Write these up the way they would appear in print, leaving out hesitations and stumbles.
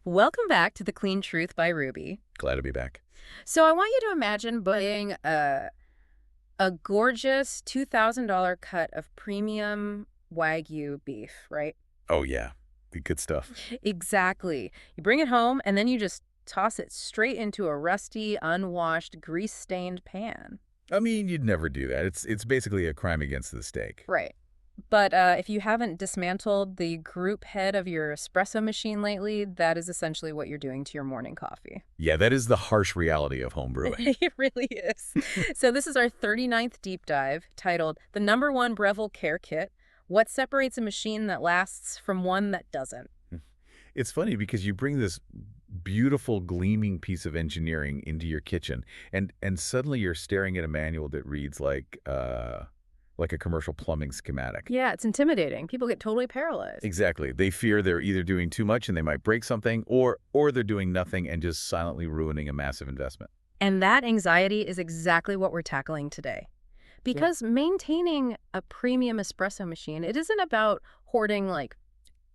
Welcome back to The Clean Truth by Ruby. Glad to be back. So I want you to imagine buying a gorgeous $2,000 cut of premium Wagyu beef, right? Oh, yeah. The good stuff. Exactly. You bring it home and then you just toss it straight into a rusty, unwashed, grease-stained pan. I mean, you'd never do that. It's basically a crime against the steak. Right. But if you haven't dismantled the group head of your espresso machine lately, that is essentially what you're doing to your morning coffee. Yeah, that is the harsh reality of home brewing. It really is. So this is our 39th deep dive titled The Number One Breville Care Kit, What Separates a Machine That Lasts from One That Doesn't. It's funny because you bring this beautiful, gleaming piece of engineering into your kitchen, and suddenly you're staring at a manual that reads like a commercial plumbing schematic. Yeah, it's intimidating. People get totally paralyzed. Exactly. They fear they're either doing too much and they might break something, or they're doing nothing and just silently ruining a massive investment. And that anxiety is exactly what we're tackling today. Because maintaining a premium espresso machine, it isn't about hoarding like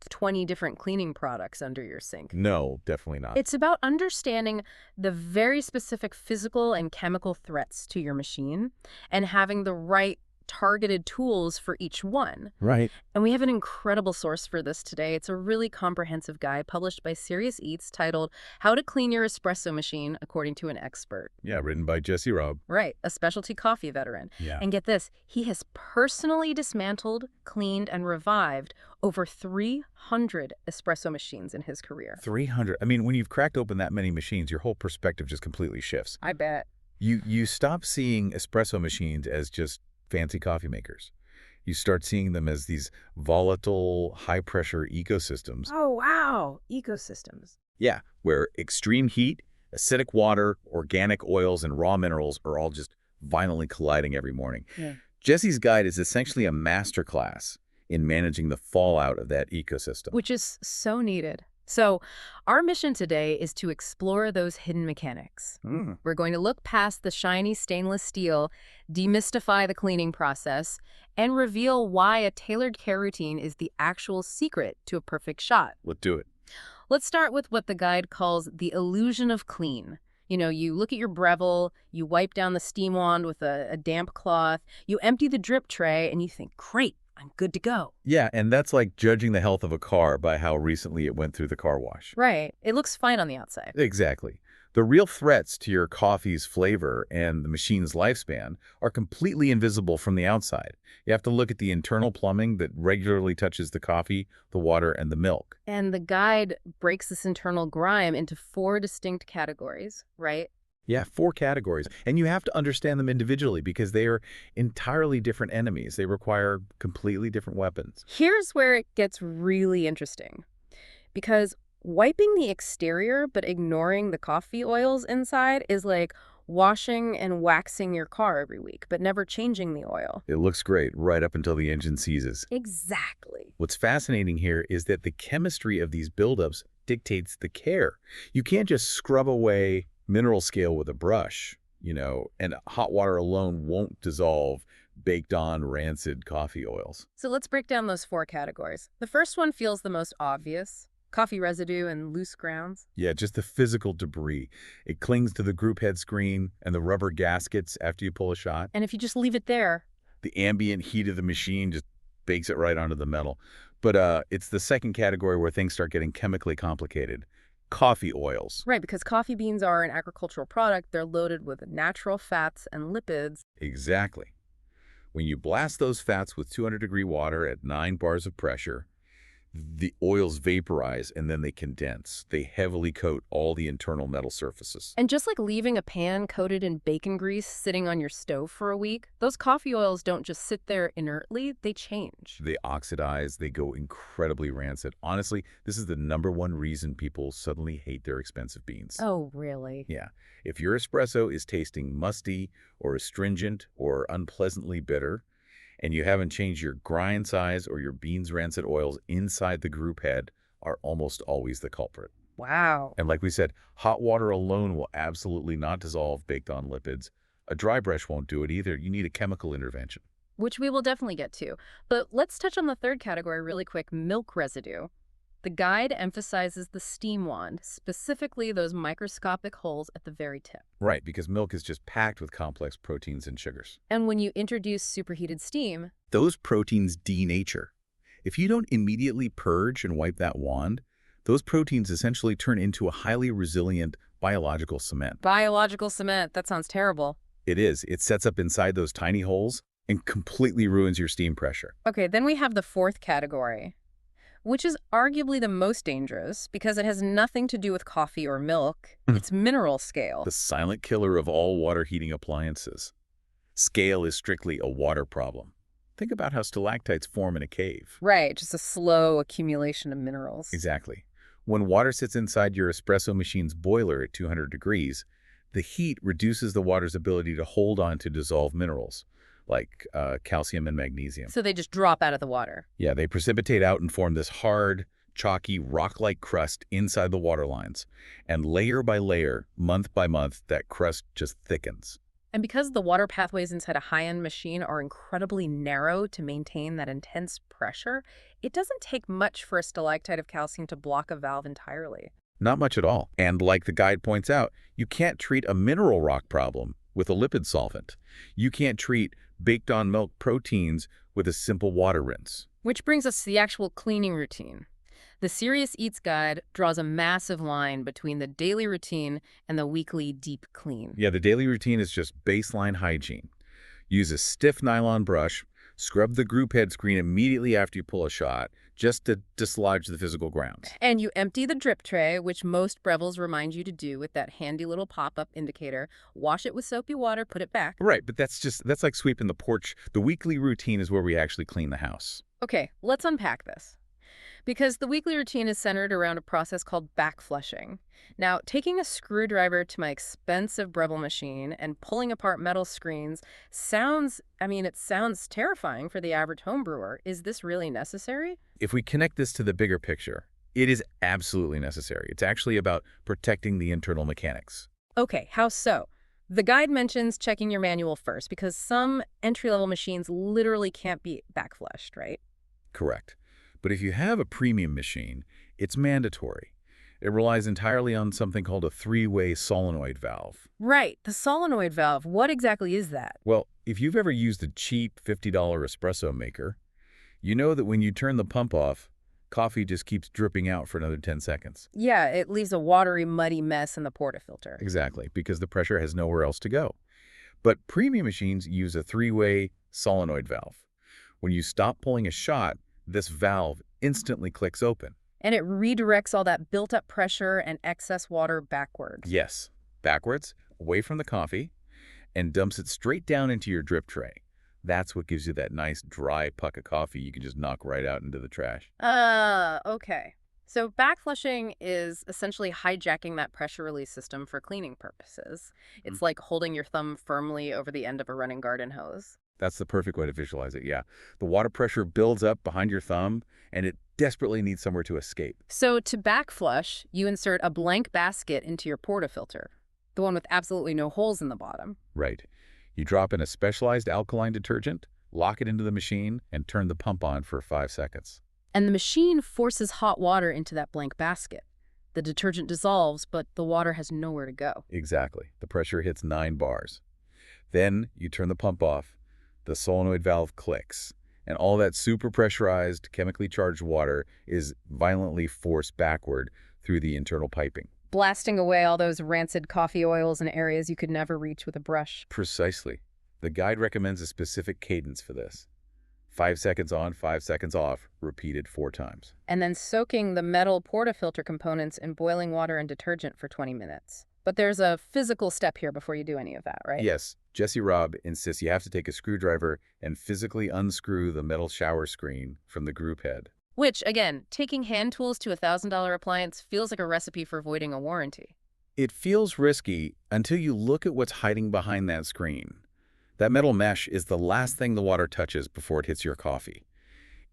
20 different cleaning products under your sink. No, definitely not. It's about understanding the very specific physical and chemical threats to your machine and having the right targeted tools for each one. Right. And we have an incredible source for this today. It's a really comprehensive guide published by Serious Eats titled How to Clean Your Espresso Machine According to an Expert. Yeah, written by Jesse Robb. Right, a specialty coffee veteran. Yeah. And get this, he has personally dismantled, cleaned, and revived over 300 espresso machines in his career. 300. I mean, when you've cracked open that many machines, your whole perspective just completely shifts. I bet. You stop seeing espresso machines as just fancy coffee makers. You start seeing them as these volatile, high-pressure ecosystems. Oh, wow. Ecosystems. Yeah, where extreme heat, acidic water, organic oils, and raw minerals are all just violently colliding every morning. Yeah. Jesse's guide is essentially a masterclass in managing the fallout of that ecosystem. Which is so needed. So our mission today is to explore those hidden mechanics. We're going to look past the shiny stainless steel, demystify the cleaning process, and reveal why a tailored care routine is the actual secret to a perfect shot. Let's do it. Let's start with what the guide calls the illusion of clean. You know, you look at your Breville, you wipe down the steam wand with a damp cloth, you empty the drip tray, and you think, great, I'm good to go. Yeah, and that's like judging the health of a car by how recently it went through the car wash. Right. It looks fine on the outside. Exactly. The real threats to your coffee's flavor and the machine's lifespan are completely invisible from the outside. You have to look at the internal plumbing that regularly touches the coffee, the water, and the milk. And the guide breaks this internal grime into 4 distinct categories, right? Yeah, 4 categories. And you have to understand them individually because they are entirely different enemies. They require completely different weapons. Here's where it gets really interesting. Because wiping the exterior but ignoring the coffee oils inside is like washing and waxing your car every week, but never changing the oil. It looks great right up until the engine seizes. Exactly. What's fascinating here is that the chemistry of these buildups dictates the care. You can't just scrub away mineral scale with a brush, and hot water alone won't dissolve baked-on rancid coffee oils. So let's break down those 4 categories. The first one feels the most obvious. Coffee residue and loose grounds. Yeah, just the physical debris. It clings to the group head screen and the rubber gaskets after you pull a shot. And if you just leave it there, The ambient heat of the machine just bakes it right onto the metal. But it's the second category where things start getting chemically complicated. Coffee oils. right, because coffee beans are an agricultural product, they're loaded with natural fats and lipids. Exactly. When you blast those fats with 200-degree water at 9 bars of pressure, the oils vaporize and then they condense. They heavily coat all the internal metal surfaces. And just like leaving a pan coated in bacon grease sitting on your stove for a week, those coffee oils don't just sit there inertly, they change. They oxidize, they go incredibly rancid. Honestly, this is the #1 reason people suddenly hate their expensive beans. Oh, really? Yeah. If your espresso is tasting musty or astringent or unpleasantly bitter, and you haven't changed your grind size or your beans' rancid oils inside the group head, are almost always the culprit. Wow. And like we said, hot water alone will absolutely not dissolve baked-on lipids. A dry brush won't do it either. You need a chemical intervention. Which we will definitely get to. But let's touch on the third category really quick, milk residue. The guide emphasizes the steam wand, specifically those microscopic holes at the very tip. Right, because milk is just packed with complex proteins and sugars. And when you introduce superheated steam, Those proteins denature. If you don't immediately purge and wipe that wand, those proteins essentially turn into a highly resilient biological cement. biological cement, that sounds terrible. It is. It sets up inside those tiny holes and completely ruins your steam pressure. Okay, then we have the fourth category, which is arguably the most dangerous because it has nothing to do with coffee or milk. It's mineral scale. The silent killer of all water heating appliances. Scale is strictly a water problem. Think about how stalactites form in a cave. Right, just a slow accumulation of minerals. Exactly. When water sits inside your espresso machine's boiler at 200 degrees, the heat reduces the water's ability to hold on to dissolved minerals, like calcium and magnesium. So they just drop out of the water. Yeah, they precipitate out and form this hard, chalky, rock-like crust inside the water lines. And layer by layer, month by month, that crust just thickens. And because the water pathways inside a high-end machine are incredibly narrow to maintain that intense pressure, it doesn't take much for a stalactite of calcium to block a valve entirely. Not much at all. And like the guide points out, you can't treat a mineral rock problem with a lipid solvent. You can't treat baked-on milk proteins with a simple water rinse. Which brings us to the actual cleaning routine. The Serious Eats Guide draws a massive line between the daily routine and the weekly deep clean. Yeah, the daily routine is just baseline hygiene. Use a stiff nylon brush, scrub the group head screen immediately after you pull a shot, just to dislodge the physical grounds. And you empty the drip tray, which most Brevilles remind you to do with that handy little pop-up indicator. Wash it with soapy water, put it back. Right, but that's like sweeping the porch. The weekly routine is where we actually clean the house. Okay, let's unpack this. Because the weekly routine is centered around a process called back flushing. Now, taking a screwdriver to my expensive Breville machine and pulling apart metal screens sounds terrifying for the average home brewer. Is this really necessary? If we connect this to the bigger picture, it is absolutely necessary. It's actually about protecting the internal mechanics. Okay, how so? The guide mentions checking your manual first because some entry-level machines literally can't be back flushed, right? Correct. But if you have a premium machine, it's mandatory. It relies entirely on something called a three-way solenoid valve. Right, the solenoid valve. What exactly is that? Well, if you've ever used a cheap $50 espresso maker, you know that when you turn the pump off, coffee just keeps dripping out for another 10 seconds. Yeah, it leaves a watery, muddy mess in the portafilter. Exactly, because the pressure has nowhere else to go. But premium machines use a three-way solenoid valve. When you stop pulling a shot, this valve instantly clicks open. And it redirects all that built-up pressure and excess water backwards. Yes, backwards, away from the coffee, and dumps it straight down into your drip tray. That's what gives you that nice, dry puck of coffee you can just knock right out into the trash. Okay. So backflushing is essentially hijacking that pressure release system for cleaning purposes. It's like holding your thumb firmly over the end of a running garden hose. That's the perfect way to visualize it, yeah. The water pressure builds up behind your thumb, and it desperately needs somewhere to escape. So to backflush, you insert a blank basket into your portafilter, the one with absolutely no holes in the bottom. Right. You drop in a specialized alkaline detergent, lock it into the machine, and turn the pump on for 5 seconds. And the machine forces hot water into that blank basket. The detergent dissolves, but the water has nowhere to go. Exactly. The pressure hits 9 bars. Then you turn the pump off, the solenoid valve clicks, and all that super pressurized, chemically charged water is violently forced backward through the internal piping. Blasting away all those rancid coffee oils in areas you could never reach with a brush. Precisely. The guide recommends a specific cadence for this. 5 seconds on, 5 seconds off, repeated 4 times. And then soaking the metal portafilter components in boiling water and detergent for 20 minutes. But there's a physical step here before you do any of that, right? Yes. Jesse Robb insists you have to take a screwdriver and physically unscrew the metal shower screen from the group head. Which, again, taking hand tools to a $1,000 appliance feels like a recipe for avoiding a warranty. It feels risky until you look at what's hiding behind that screen. That metal mesh is the last thing the water touches before it hits your coffee.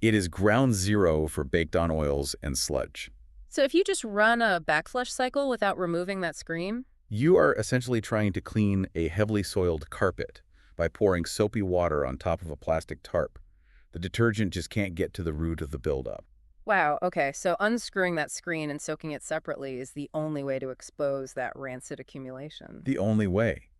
It is ground zero for baked-on oils and sludge. So if you just run a backflush cycle without removing that screen? You are essentially trying to clean a heavily soiled carpet by pouring soapy water on top of a plastic tarp. The detergent just can't get to the root of the buildup. Wow, okay, so unscrewing that screen and soaking it separately is the only way to expose that rancid accumulation. The only way.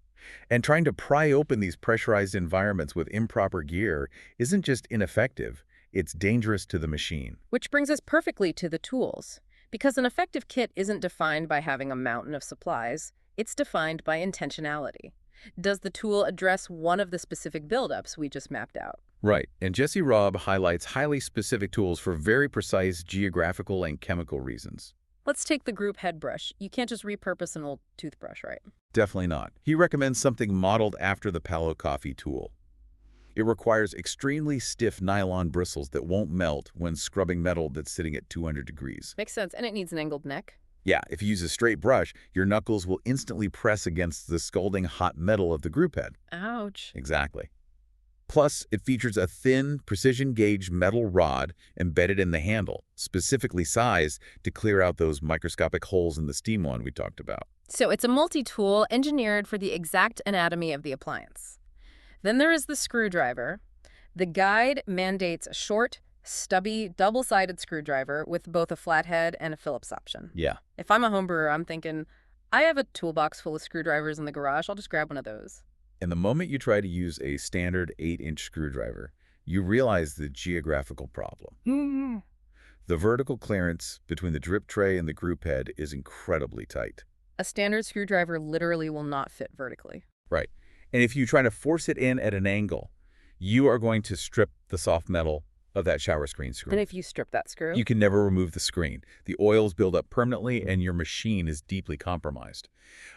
And trying to pry open these pressurized environments with improper gear isn't just ineffective, it's dangerous to the machine. Which brings us perfectly to the tools. Because an effective kit isn't defined by having a mountain of supplies, it's defined by intentionality. Does the tool address one of the specific buildups we just mapped out? Right, and Jesse Robb highlights highly specific tools for very precise geographical and chemical reasons. Let's take the group head brush. You can't just repurpose an old toothbrush, right? Definitely not. He recommends something modeled after the Palo Coffee tool. It requires extremely stiff nylon bristles that won't melt when scrubbing metal that's sitting at 200 degrees. Makes sense, and it needs an angled neck. Yeah, if you use a straight brush, your knuckles will instantly press against the scalding hot metal of the group head. Ouch. Exactly. Plus, it features a thin, precision-gauge metal rod embedded in the handle, specifically sized to clear out those microscopic holes in the steam wand we talked about. So it's a multi-tool engineered for the exact anatomy of the appliance. Then there is the screwdriver. The guide mandates a short, stubby, double-sided screwdriver with both a flathead and a Phillips option. Yeah. If I'm a home brewer, I'm thinking, I have a toolbox full of screwdrivers in the garage. I'll just grab one of those. And the moment you try to use a standard 8-inch screwdriver, you realize the geographical problem. The vertical clearance between the drip tray and the group head is incredibly tight. A standard screwdriver literally will not fit vertically. Right. And if you try to force it in at an angle, you are going to strip the soft metal of that shower screen screw. And if you strip that screw? You can never remove the screen. The oils build up permanently and your machine is deeply compromised.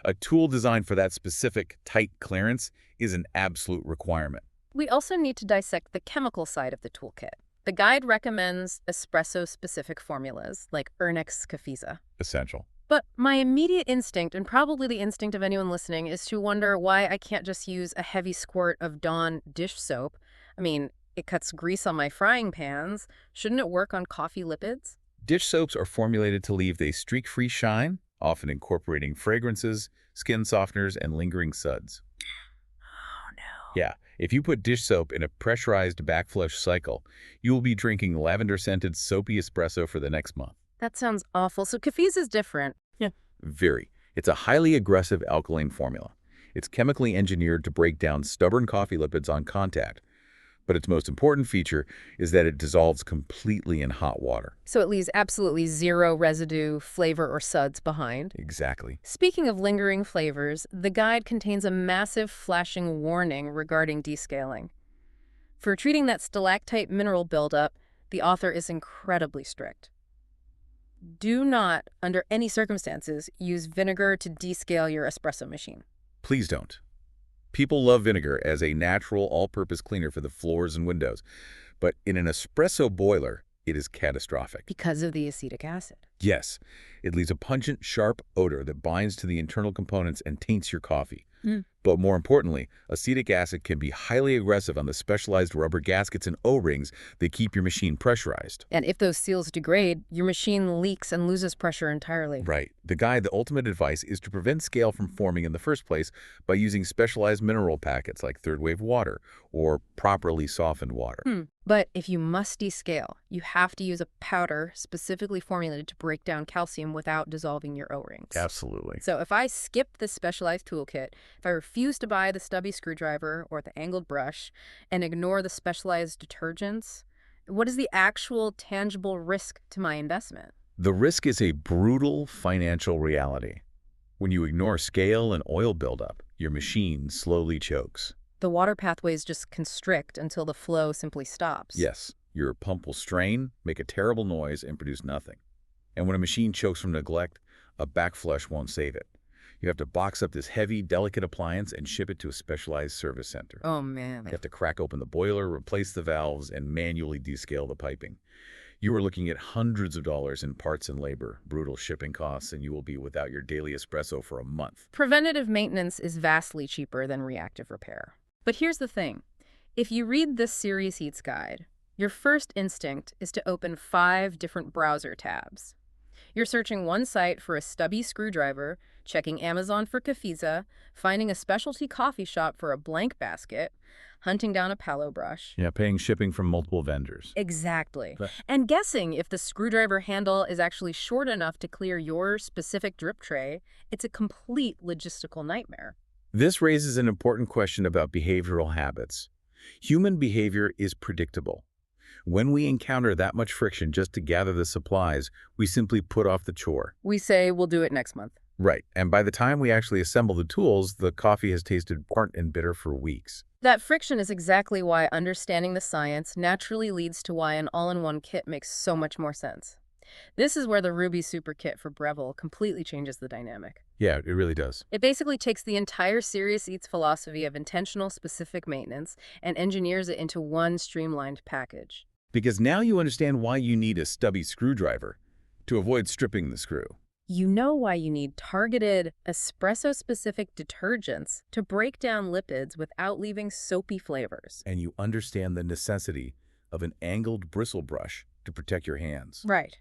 A tool designed for that specific tight clearance is an absolute requirement. We also need to dissect the chemical side of the toolkit. The guide recommends espresso-specific formulas like Ernix Cafesa. Essential. But my immediate instinct, and probably the instinct of anyone listening, is to wonder why I can't just use a heavy squirt of Dawn dish soap. I mean, it cuts grease on my frying pans. Shouldn't it work on coffee lipids? Dish soaps are formulated to leave a streak-free shine, often incorporating fragrances, skin softeners, and lingering suds. Oh, no. Yeah, if you put dish soap in a pressurized backflush cycle, you will be drinking lavender-scented soapy espresso for the next month. That sounds awful. So Cafesa is different. Yeah. Very. It's a highly aggressive alkaline formula. It's chemically engineered to break down stubborn coffee lipids on contact. But its most important feature is that it dissolves completely in hot water. So it leaves absolutely zero residue, flavor, or suds behind. Exactly. Speaking of lingering flavors, the guide contains a massive flashing warning regarding descaling. For treating that stalactite mineral buildup, the author is incredibly strict. Do not, under any circumstances, use vinegar to descale your espresso machine. Please don't. People love vinegar as a natural all-purpose cleaner for the floors and windows, but in an espresso boiler, it is catastrophic. Because of the acetic acid. Yes, it leaves a pungent, sharp odor that binds to the internal components and taints your coffee. But more importantly, acetic acid can be highly aggressive on the specialized rubber gaskets and O-rings that keep your machine pressurized. And if those seals degrade, your machine leaks and loses pressure entirely. Right. The ultimate advice is to prevent scale from forming in the first place by using specialized mineral packets like third-wave water or properly softened water. But if you must descale, you have to use a powder specifically formulated to break down calcium without dissolving your O-rings. Absolutely. So if I skip this specialized toolkit, if I refuse to buy the stubby screwdriver or the angled brush and ignore the specialized detergents, what is the actual tangible risk to my investment? The risk is a brutal financial reality. When you ignore scale and oil buildup, your machine slowly chokes. The water pathways just constrict until the flow simply stops. Yes, your pump will strain, make a terrible noise, and produce nothing. And when a machine chokes from neglect, a backflush won't save it. You have to box up this heavy, delicate appliance and ship it to a specialized service center. Oh, man. You have to crack open the boiler, replace the valves, and manually descale the piping. You are looking at hundreds of dollars in parts and labor, brutal shipping costs, and you will be without your daily espresso for a month. Preventative maintenance is vastly cheaper than reactive repair. But here's the thing. If you read this Series Heats guide, your first instinct is to open 5 different browser tabs. You're searching one site for a stubby screwdriver, checking Amazon for kefisa, finding a specialty coffee shop for a blank basket, hunting down a palo brush. Yeah, paying shipping from multiple vendors. Exactly. But And guessing if the screwdriver handle is actually short enough to clear your specific drip tray, it's a complete logistical nightmare. this raises an important question about behavioral habits. Human behavior is predictable. When we encounter that much friction just to gather the supplies, we simply put off the chore. We say we'll do it next month. Right, and by the time we actually assemble the tools, the coffee has tasted burnt and bitter for weeks. That friction is exactly why understanding the science naturally leads to why an all-in-one kit makes so much more sense. This is where the Ruby Super Kit for Breville completely changes the dynamic. Yeah, it really does. It basically takes the entire Serious Eats philosophy of intentional specific maintenance and engineers it into one streamlined package. Because now you understand why you need a stubby screwdriver to avoid stripping the screw. You know why you need targeted, espresso-specific detergents to break down lipids without leaving soapy flavors. And you understand the necessity of an angled bristle brush to protect your hands. Right.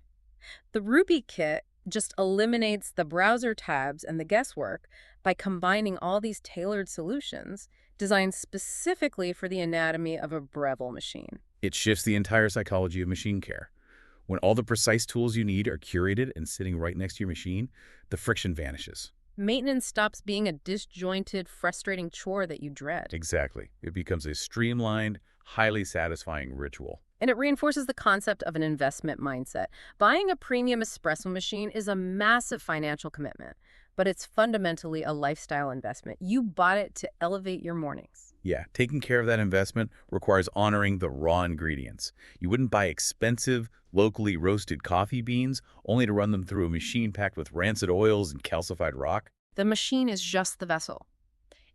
The Ruby Kit just eliminates the browser tabs and the guesswork by combining all these tailored solutions designed specifically for the anatomy of a Breville machine. It shifts the entire psychology of machine care. When all the precise tools you need are curated and sitting right next to your machine, the friction vanishes. Maintenance stops being a disjointed, frustrating chore that you dread. Exactly. It becomes a streamlined, highly satisfying ritual. And it reinforces the concept of an investment mindset. Buying a premium espresso machine is a massive financial commitment, but it's fundamentally a lifestyle investment. You bought it to elevate your mornings. Yeah, taking care of that investment requires honoring the raw ingredients. You wouldn't buy expensive, locally roasted coffee beans only to run them through a machine packed with rancid oils and calcified rock. The machine is just the vessel.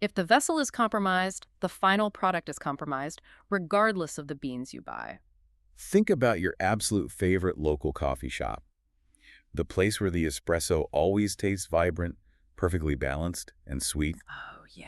If the vessel is compromised, the final product is compromised, regardless of the beans you buy. Think about your absolute favorite local coffee shop. The place where the espresso always tastes vibrant, perfectly balanced, and sweet. Oh, yeah.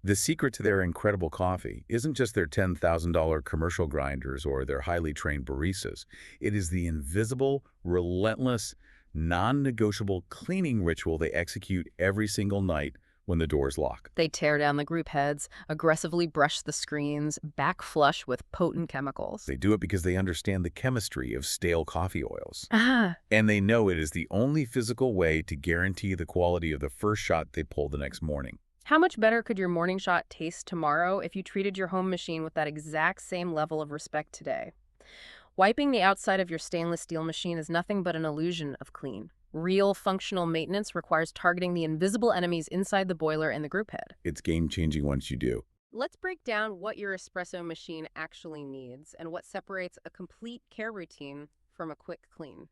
The secret to their incredible coffee isn't just their $10,000 commercial grinders or their highly trained baristas. It is the invisible, relentless, non-negotiable cleaning ritual they execute every single night when the doors lock. They tear down the group heads, aggressively brush the screens, back flush with potent chemicals. They do it because they understand the chemistry of stale coffee oils. Ah, And they know it is the only physical way to guarantee the quality of the first shot they pull the next morning. how much better could your morning shot taste tomorrow if you treated your home machine with that exact same level of respect today? Wiping the outside of your stainless steel machine is nothing but an illusion of clean. Real functional maintenance requires targeting the invisible enemies inside the boiler and the group head. It's game-changing once you do. Let's break down what your espresso machine actually needs and what separates a complete care routine from a quick clean.